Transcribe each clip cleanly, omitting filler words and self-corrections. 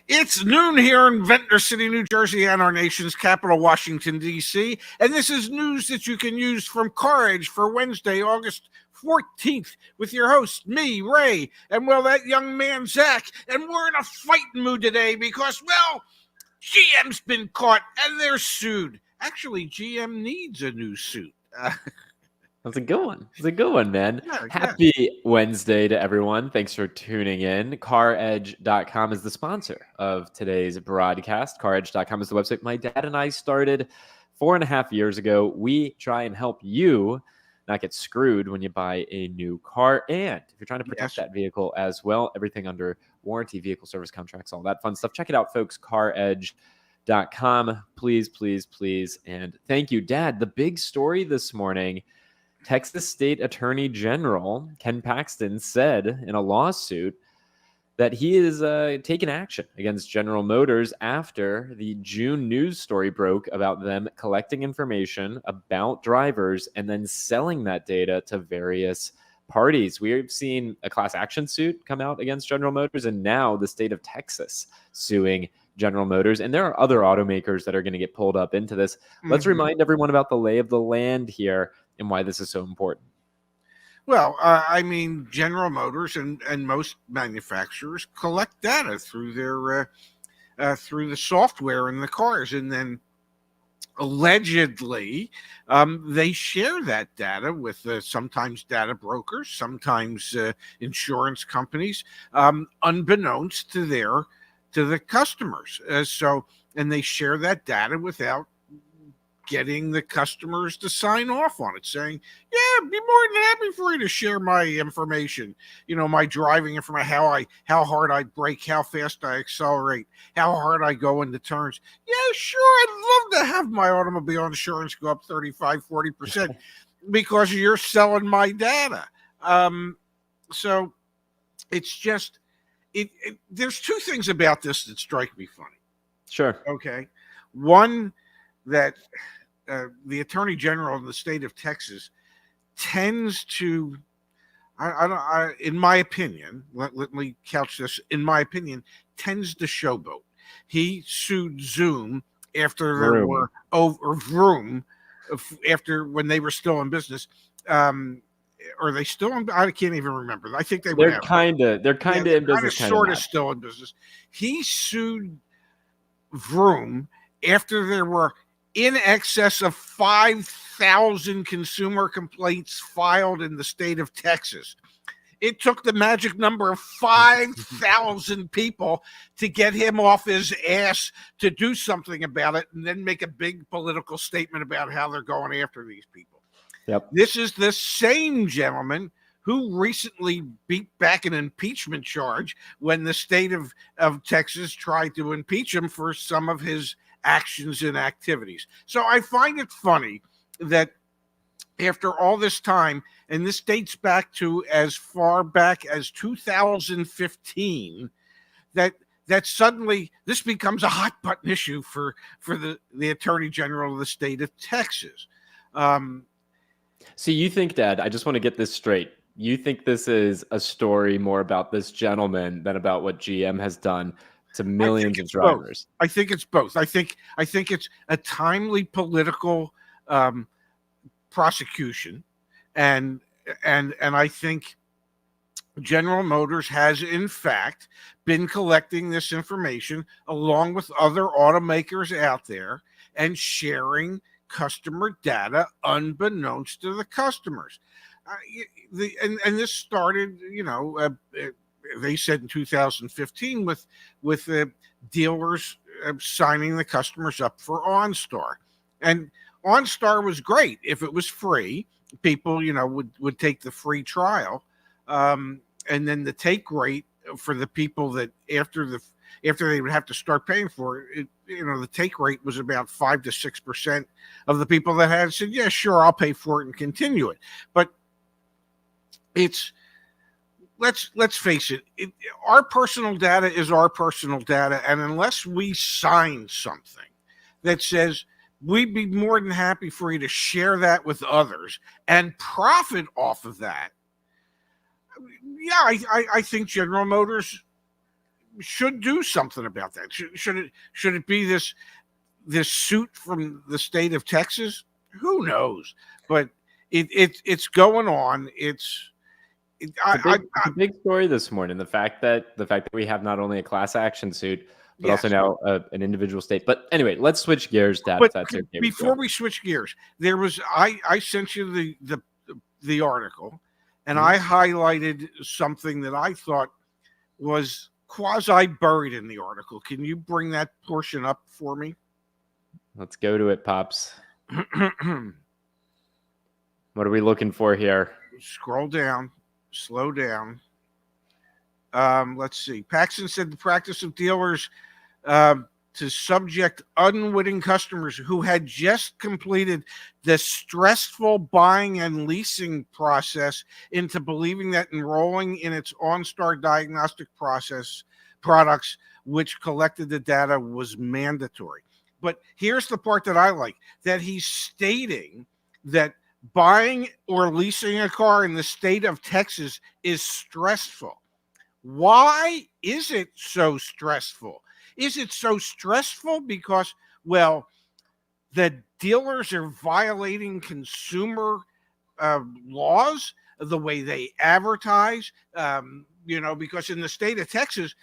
It's noon here in Ventnor City, New Jersey, and our nation's capital, Washington, D.C. And this is news that you can use from CarEdge for Wednesday, August 14th, with your host, me, Ray, and, well, that young man, Zach. And we're in a fighting mood today because, well, GM's been caught and they're sued. Actually, GM needs a new suit. That's a good one. It's a good one, man. Yeah. Happy Wednesday to everyone. Thanks for tuning in. CarEdge.com is the sponsor of today's broadcast. CarEdge.com is the website my dad and I started 4.5 years ago. We try and help you not get screwed when you buy a new car. And if you're trying to protect that vehicle as well, everything under warranty, vehicle service contracts, all that fun stuff. Check it out, folks. CarEdge.com. Please, please, please. And thank you, Dad. The big story this morning, Texas State Attorney General Ken Paxton said in a lawsuit that he is taking action against General Motors after the June news story broke about them collecting information about drivers and then selling that data to various parties. We've seen a class action suit come out against General Motors, and now the state of Texas suing General Motors. And there are other automakers that are going to get pulled up into this. Let's remind everyone about the lay of the land here and why this is so important. Well, General Motors and most manufacturers collect data through their through the software in the cars, and then allegedly they share that data with sometimes data brokers, sometimes insurance companies, unbeknownst to the customers. And they share that data without getting the customers to sign off on it, saying, yeah, I'd be more than happy for you to share my information, my driving information, how hard I brake, how fast I accelerate, how hard I go into turns. Yeah, sure, I'd love to have my automobile insurance go up 35-40% because you're selling my data. So it's just, there's two things about this that strike me funny. Sure. Okay. One, that the Attorney General of the state of Texas tends to, in my opinion, let me couch this, in my opinion, tends to showboat. He sued Zoom after there were Vroom after when they were still in business. Are they still in? I can't even remember. I think they're kind of in business, sort of still in business. He sued Vroom after there were in excess of 5,000 consumer complaints filed in the state of Texas. It took the magic number of 5,000 people to get him off his ass to do something about it and then make a big political statement about how they're going after these people. Yep. This is the same gentleman who recently beat back an impeachment charge when the state of Texas tried to impeach him for some of his actions and activities. So I find it funny that after all this time, and this dates back to as far back as 2015, that suddenly this becomes a hot button issue for the Attorney General of the state of Texas. So you think, Dad, I just want to get this straight. You think this is a story more about this gentleman than about what GM has done to millions of drivers? I think it's both. I think it's a timely political prosecution, and I think General Motors has in fact been collecting this information along with other automakers out there and sharing customer data unbeknownst to the customers. And this started, they said in 2015 with dealers signing the customers up for OnStar. And OnStar was great. If it was free, people, would take the free trial. And then the take rate for the people that after they would have to start paying for it, the take rate was about 5 to 6% of the people that had said, yeah, sure, I'll pay for it and continue it. But let's face it, our personal data is our personal data, and unless we sign something that says we'd be more than happy for you to share that with others and profit off of that, yeah, I think General Motors should do something about that. Should it be this suit from the state of Texas? Who knows? But it's going on. It's a big story this morning. The fact that we have not only a class action suit, but also Yes. now an individual state. But anyway, let's switch gears, Dad. But If that's okay with before you. we switch gears, there was I sent you the article, and Mhm. I highlighted something that I thought was quasi buried in the article. Can you bring that portion up for me? Let's go to it, Pops. What are we looking for here? Scroll down, slow down. Let's see. Paxson said the practice of dealers to subject unwitting customers who had just completed the stressful buying and leasing process into believing that enrolling in its OnStar diagnostic process products, which collected the data, was mandatory. But here's the part that I like, that he's stating that buying or leasing a car in the state of Texas is stressful. Why is it so stressful? Is it so stressful because, well, the dealers are violating consumer laws, the way they advertise? Because in the state of Texas,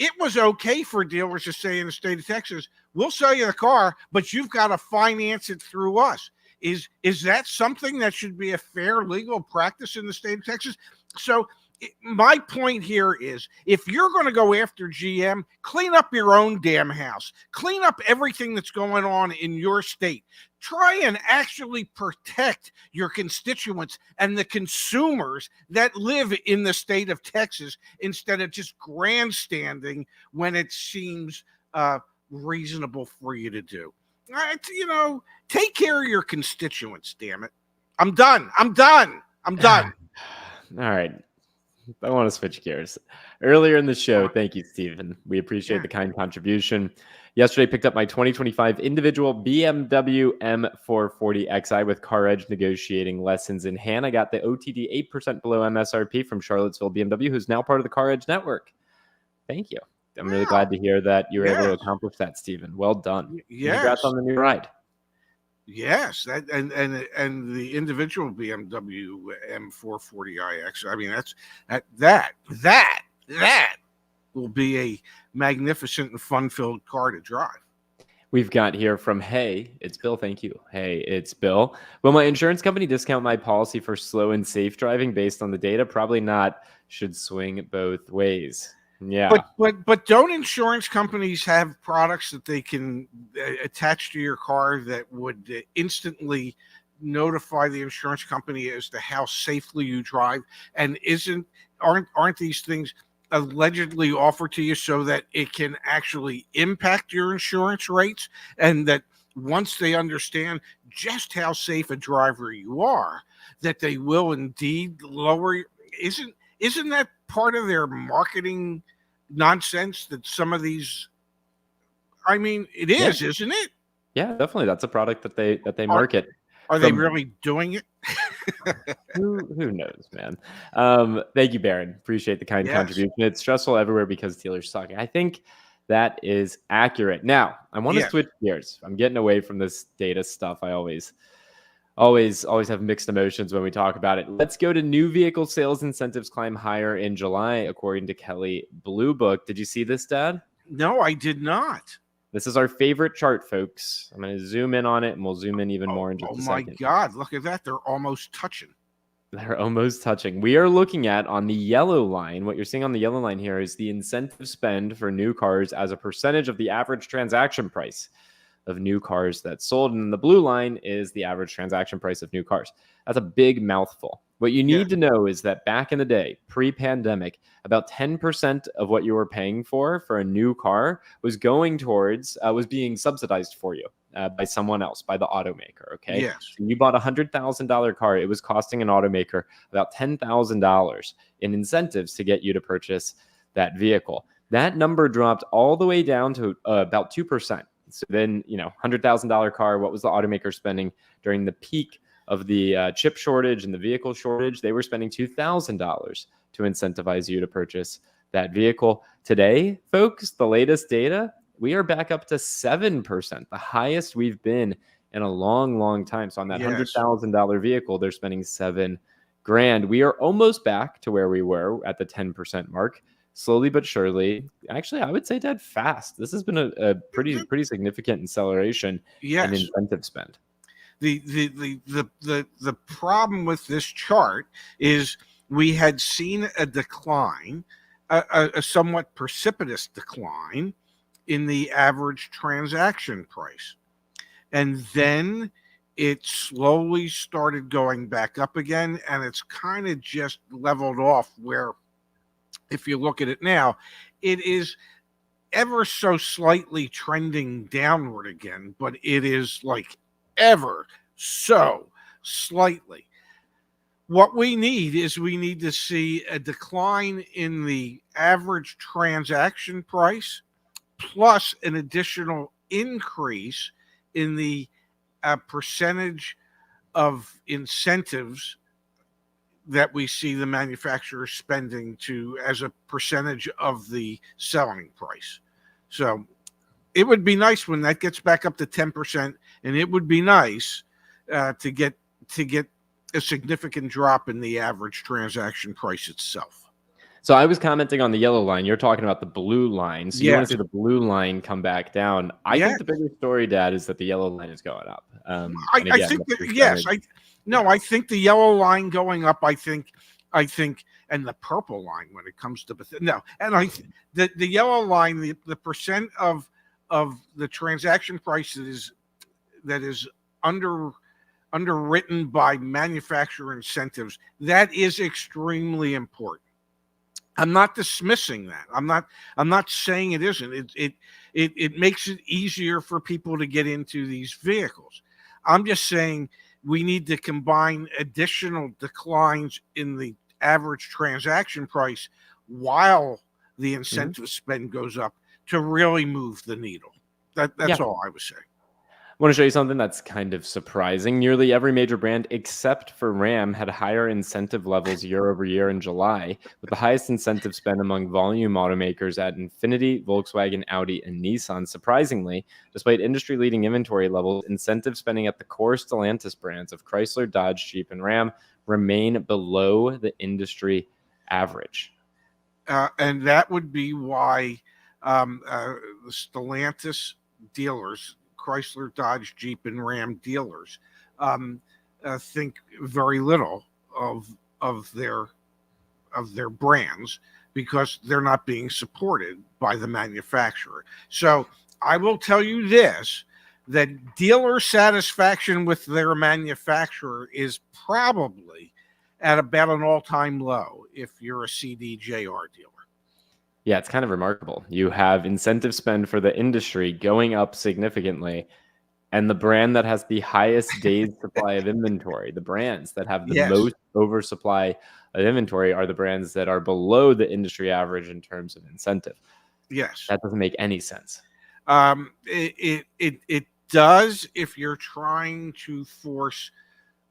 it was okay for dealers to say in the state of Texas, we'll sell you the car, but you've got to finance it through us. Is that something that should be a fair legal practice in the state of Texas? So my point here is, if you're going to go after GM, clean up your own damn house. Clean up everything that's going on in your state. Try and actually protect your constituents and the consumers that live in the state of Texas, instead of just grandstanding when it seems reasonable for you to do. Take care of your constituents, damn it. I'm done. All right. I want to switch gears. Earlier in the show, thank you, Stephen. We appreciate the kind contribution. Yesterday, picked up my 2025 individual BMW M440xi with CarEdge negotiating lessons in hand. I got the OTD 8% below MSRP from Charlottesville BMW, who's now part of the CarEdge network. Thank you. I'm really glad to hear that you were able to accomplish that, Stephen. Well done. Yes. Congrats on the new ride. Yes, and the individual BMW M440iX. I mean, that will be a magnificent and fun-filled car to drive. We've got here from Hey, it's Bill. Thank you. Hey, it's Bill. Will my insurance company discount my policy for slow and safe driving based on the data? Probably not. Should swing both ways. Yeah. But don't insurance companies have products that they can attach to your car that would instantly notify the insurance company as to how safely you drive? And aren't these things allegedly offered to you so that it can actually impact your insurance rates, and that once they understand just how safe a driver you are, that they will indeed lower? Isn't that part of their marketing nonsense that some of these, I mean, it is, isn't it? Yeah, definitely. That's a product that they market. Are they really doing it? Who knows, man? Thank you, Baron. Appreciate the kind contribution. It's stressful everywhere because dealers suck. I think that is accurate. Now, I want to switch gears. I'm getting away from this data stuff. I always have mixed emotions when we talk about it. Let's go to new vehicle sales incentives climb higher in July, according to Kelley Blue Book. Did you see this, Dad? No, I did not. This is our favorite chart, folks. I'm going to zoom in on it, and we'll zoom in even more in just a second. Oh, my God. Look at that. They're almost touching. They're almost touching. We are looking at, on the yellow line, what you're seeing on the yellow line here is the incentive spend for new cars as a percentage of the average transaction price of new cars that sold. And the blue line is the average transaction price of new cars. That's a big mouthful. What you need to know is that back in the day, pre-pandemic, about 10% of what you were paying for a new car was going towards, was being subsidized for you by someone else, by the automaker. Okay. Yes. So you bought a $100,000 car. It was costing an automaker about $10,000 in incentives to get you to purchase that vehicle. That number dropped all the way down to about 2%. So then, $100,000 car, what was the automaker spending during the peak of the chip shortage and the vehicle shortage? They were spending $2,000 to incentivize you to purchase that vehicle. Today, folks, the latest data, we are back up to 7%, the highest we've been in a long, long time. So on that Yes. $100,000 vehicle, they're spending $7,000. We are almost back to where we were at the 10% mark, slowly but surely. Actually, I would say dead fast. This has been a pretty significant acceleration in Yes. incentive spend. The problem with this chart is we had seen a decline, a somewhat precipitous decline in the average transaction price. And then it slowly started going back up again, and it's kind of just leveled off where, if you look at it now, it is ever so slightly trending downward again, but it is like ever so slightly. What we need to see a decline in the average transaction price plus an additional increase in the percentage of incentives that we see the manufacturer spending to as a percentage of the selling price. So it would be nice when that gets back up to 10%, and it would be nice to get a significant drop in the average transaction price itself. So I was commenting on the yellow line. You're talking about the blue line. So you want to see the blue line come back down. I think the bigger story, Dad, is that the yellow line is going up. I think I think the yellow line going up. I think, and the purple line when it comes to the yellow line, the percent of the transaction price that is underwritten by manufacturer incentives, that is extremely important. I'm not dismissing that. I'm not saying it isn't. It makes it easier for people to get into these vehicles. I'm just saying we need to combine additional declines in the average transaction price while the incentive spend goes up to really move the needle. That's all I was saying. I want to show you something that's kind of surprising. Nearly every major brand except for Ram had higher incentive levels year over year in July, with the highest incentive spend among volume automakers at Infiniti, Volkswagen, Audi, and Nissan. Surprisingly, despite industry-leading inventory levels, incentive spending at the core Stellantis brands of Chrysler, Dodge, Jeep, and Ram remain below the industry average. And that would be why the Stellantis dealers, Chrysler, Dodge, Jeep, and Ram dealers think very little of their brands because they're not being supported by the manufacturer. So I will tell you this, that dealer satisfaction with their manufacturer is probably at about an all-time low if you're a CDJR dealer. Yeah, it's kind of remarkable. You have incentive spend for the industry going up significantly, and the brand that has the highest days supply of inventory, the brands that have the most oversupply of inventory are the brands that are below the industry average in terms of incentive. Yes. That doesn't make any sense. It does if you're trying to force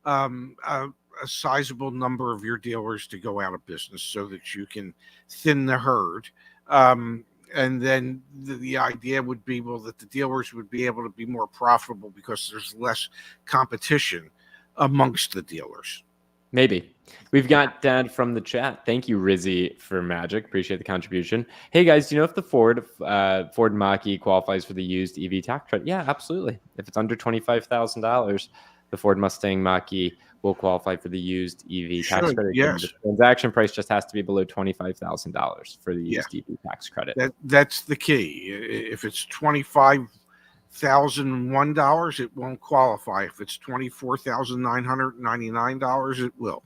a sizable number of your dealers to go out of business so that you can thin the herd. And then the idea would be, well, that the dealers would be able to be more profitable because there's less competition amongst the dealers. Maybe. We've got Dad from the chat. Thank you, Rizzy, for Magic. Appreciate the contribution. Hey, guys, do you know if the Ford Mach-E qualifies for the used EV tax credit? Yeah, absolutely. If it's under $25,000, the Ford Mustang Mach-E will qualify for the used EV tax credit. Yes. The transaction price just has to be below $25,000 for the used EV tax credit. That's the key. If it's $25,001, it won't qualify. If it's $24,999, it will.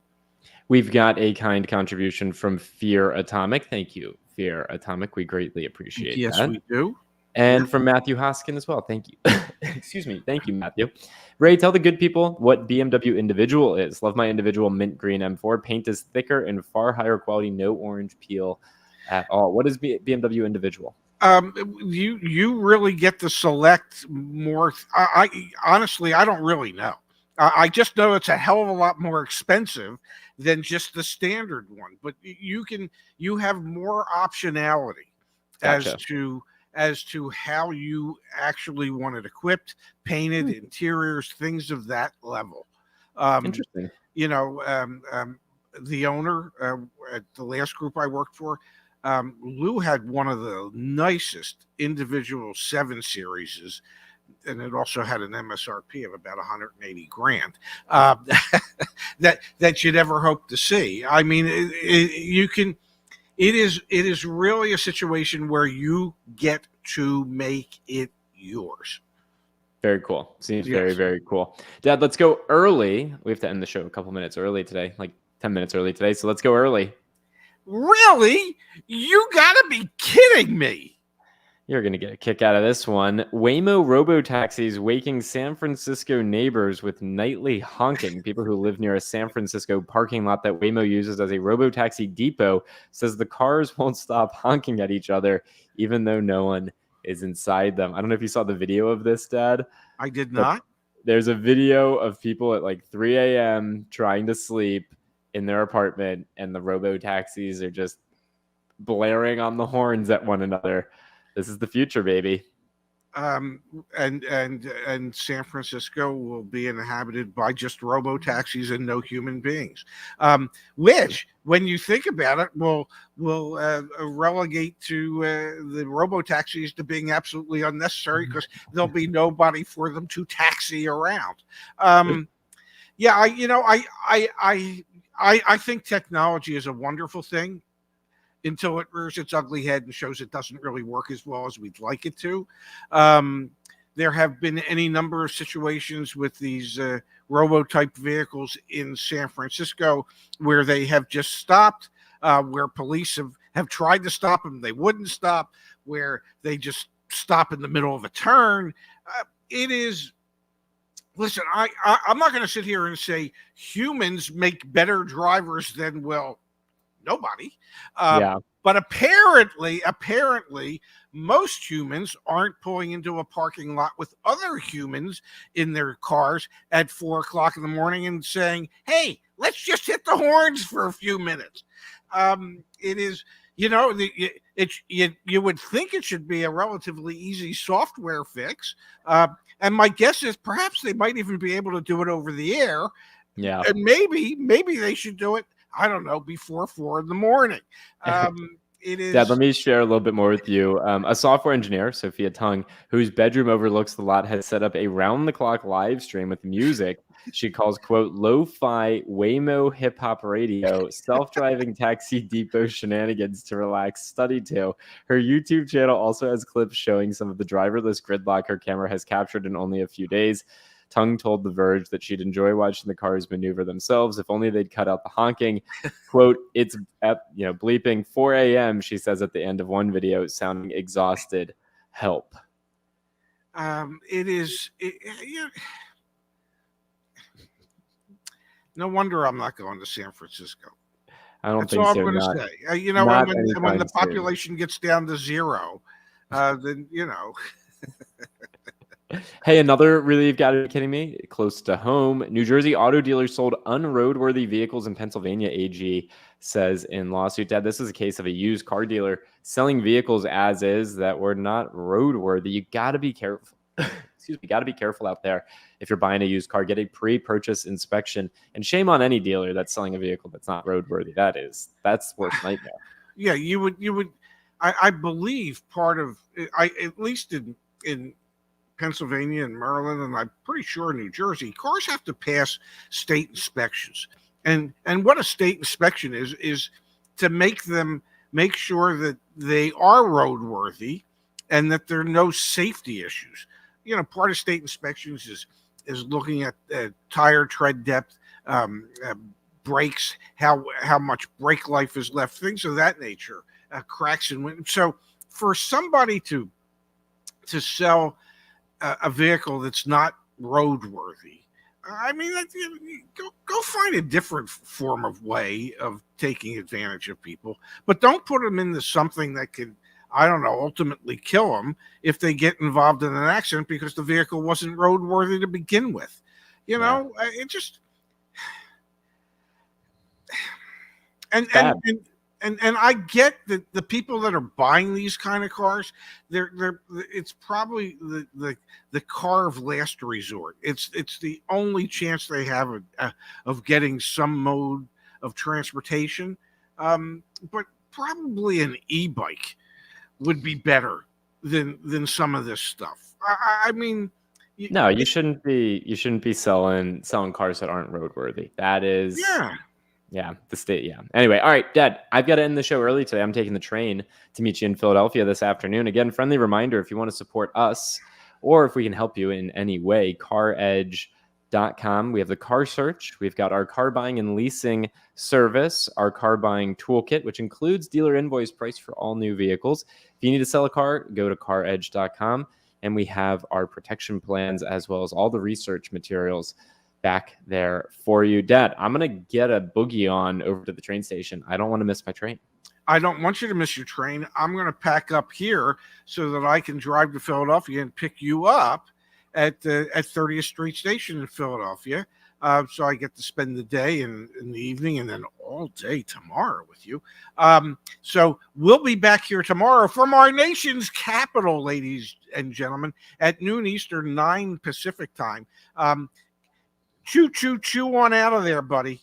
We've got a kind contribution from Fear Atomic. Thank you, Fear Atomic. We greatly appreciate that. Yes, we do. And from Matthew Hoskin as well. Thank you. Excuse me. Thank you, Matthew. Ray, tell the good people what BMW Individual is. Love my Individual mint green M4. Paint is thicker and far higher quality. No orange peel at all. What is BMW Individual? You really get to select more. I honestly, I don't really know. I just know it's a hell of a lot more expensive than just the standard one. But you have more optionality as Gotcha. to how you actually want it equipped, painted, interiors, things of that level. Um, Interesting. you know, the owner at the last group I worked for, Lou had one of the nicest individual 7 series, and it also had an MSRP of about 180 grand, uh, that you'd ever hope to see. I mean, you can. It is really a situation where you get to make it yours. Very cool. Seems very, Yes. very cool. Dad, let's go early. We have to end the show a couple minutes early today, like 10 minutes early today. So let's go early. Really? You gotta be kidding me. You're going to get a kick out of this one. Waymo robo-taxis waking San Francisco neighbors with nightly honking. People who live near a San Francisco parking lot that Waymo uses as a robo-taxi depot says the cars won't stop honking at each other, even though no one is inside them. I don't know if you saw the video of this, Dad, I did but not. there's a video of people at like 3 a.m. trying to sleep in their apartment, and the robo-taxis are just blaring on the horns at one another. This is the future, baby. And San Francisco will be inhabited by just robo taxis and no human beings, which, when you think about it, will relegate to the robo taxis to being absolutely unnecessary because there'll be nobody for them to taxi around. Yeah, I think technology is a wonderful thing until it rears its ugly head and shows it doesn't really work as well as we'd like it to. There have been any number of situations with these robo-type vehicles in San Francisco where they have just stopped, where police have tried to stop them, they wouldn't stop, where they just stop in the middle of a turn. It is... Listen, I'm not going to sit here and say humans make better drivers than, well, nobody. Yeah. But apparently, most humans aren't pulling into a parking lot with other humans in their cars at 4 o'clock in the morning and saying, "Hey, let's just hit the horns for a few minutes." It is, you would think it should be a relatively easy software fix, and my guess is perhaps they might even be able to do it over the air. Yeah. And maybe they should do it, I don't know, before 4 in the morning. It is. Dad, let me share a little bit more with you. A software engineer, Sophia Tung, whose bedroom overlooks the lot, has set up a round-the-clock live stream with music she calls, quote, lo-fi Waymo hip-hop radio, self-driving taxi depot shenanigans to relax, study to. Her YouTube channel also has clips showing some of the driverless gridlock her camera has captured in only a few days. Tung told The Verge that she'd enjoy watching the cars maneuver themselves if only they'd cut out the honking. Quote, it's at bleeping 4 a.m., she says at the end of one video, sounding exhausted. Help. It is. No wonder I'm not going to San Francisco. I don't That's think all so. I'm going to say. When the population gets down to 0, then Hey, another really, you've got to be kidding me, close to home. New Jersey auto dealers sold unroadworthy vehicles in Pennsylvania, AG says in lawsuit. Dad, this is a case of a used car dealer selling vehicles as is that were not roadworthy. You got to be careful. Excuse me, got to be careful out there. If you're buying a used car, get a pre-purchase inspection, and shame on any dealer that's selling a vehicle that's not roadworthy. That's worst nightmare. Yeah, you would. I believe part of, at least in Pennsylvania and Maryland, and I'm pretty sure in New Jersey, cars have to pass state inspections. And what a state inspection is to make sure that they are roadworthy and that there are no safety issues. Part of state inspections is looking at tire tread depth, brakes, how much brake life is left, things of that nature, cracks in wind. So for somebody to sell a vehicle that's not roadworthy, I mean, go find a different form of way of taking advantage of people, but don't put them into something that could, I don't know, ultimately kill them if they get involved in an accident because the vehicle wasn't roadworthy to begin with. It just, and Bad. and I get that the people that are buying these kind of cars, they're it's probably the car of last resort. It's the only chance they have of getting some mode of transportation. But probably an e-bike would be better than some of this stuff. I mean, No, you shouldn't be. You shouldn't be selling cars that aren't roadworthy. That is, yeah. yeah, the state. Yeah. Anyway, all right, Dad. I've got to end the show early today. I'm taking the train to meet you in Philadelphia this afternoon. Again, friendly reminder: if you want to support us, or if we can help you in any way, CarEdge.com. We have the car search. We've got our car buying and leasing service, our car buying toolkit, which includes dealer invoice price for all new vehicles. If you need to sell a car, go to CarEdge.com. And we have our protection plans as well as all the research materials back there for you. Dad, I'm going to get a boogie on over to the train station. I don't want to miss my train. I don't want you to miss your train. I'm going to pack up here so that I can drive to Philadelphia and pick you up at 30th Street Station in Philadelphia. So I get to spend the day and in the evening and then all day tomorrow with you. So we'll be back here tomorrow from our nation's capital, ladies and gentlemen, at noon Eastern, 9 Pacific time. Chew on out of there, buddy.